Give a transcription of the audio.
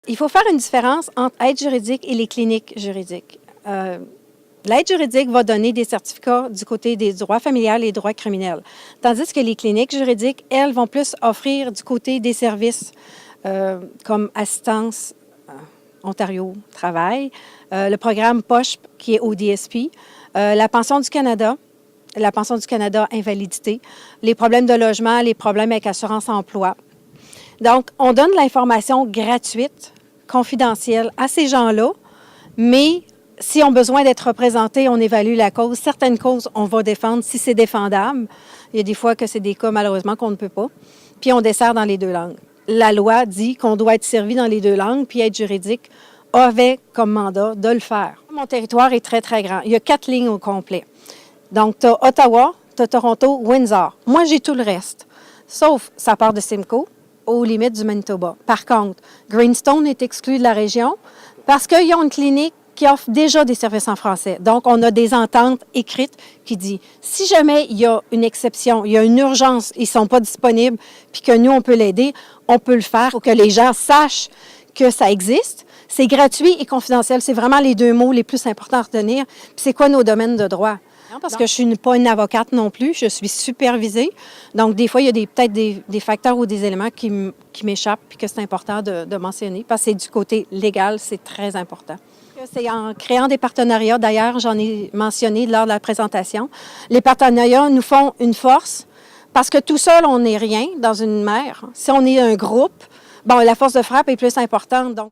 Il faut faire une différence entre aide juridique et les cliniques juridiques. L'aide juridique va donner des certificats du côté des droits familiales et des droits criminels, tandis que les cliniques juridiques, elles, vont plus offrir du côté des services comme assistance Ontario Travail, le programme POSH qui est au DSP, la pension du Canada invalidité, les problèmes de logement, les problèmes avec assurance emploi. Donc, on donne de l'information gratuite, confidentielle à ces gens-là, mais s'ils ont besoin d'être représentés, on évalue la cause. Certaines causes, on va défendre si c'est défendable. Il y a des fois que c'est des cas, malheureusement, qu'on ne peut pas. Puis, on dessert dans les deux langues. La loi dit qu'on doit être servi dans les deux langues, puis aide juridique avait comme mandat de le faire. Mon territoire est très, très grand. Il y a 4 lignes au complet. Donc, tu as Ottawa, tu as Toronto, Windsor. Moi, j'ai tout le reste. Sauf, ça part de Simcoe, aux limites du Manitoba. Par contre, Greenstone est exclu de la région parce qu'ils ont une clinique qui offre déjà des services en français. Donc, on a des ententes écrites qui disent, si jamais il y a une exception, il y a une urgence, ils ne sont pas disponibles, puis que nous, on peut l'aider, on peut le faire pour que les gens sachent que ça existe. C'est gratuit et confidentiel. C'est vraiment les deux mots les plus importants à retenir. Puis c'est quoi nos domaines de droit? Parce que je ne suis pas une avocate non plus, je suis supervisée. Donc, des fois, il y a peut-être des facteurs ou des éléments qui m'échappent puis que c'est important de mentionner parce que c'est du côté légal, c'est très important. C'est en créant des partenariats, d'ailleurs, j'en ai mentionné lors de la présentation. Les partenariats nous font une force parce que tout seul, on n'est rien dans une mer. Si on est un groupe, bon, la force de frappe est plus importante. Donc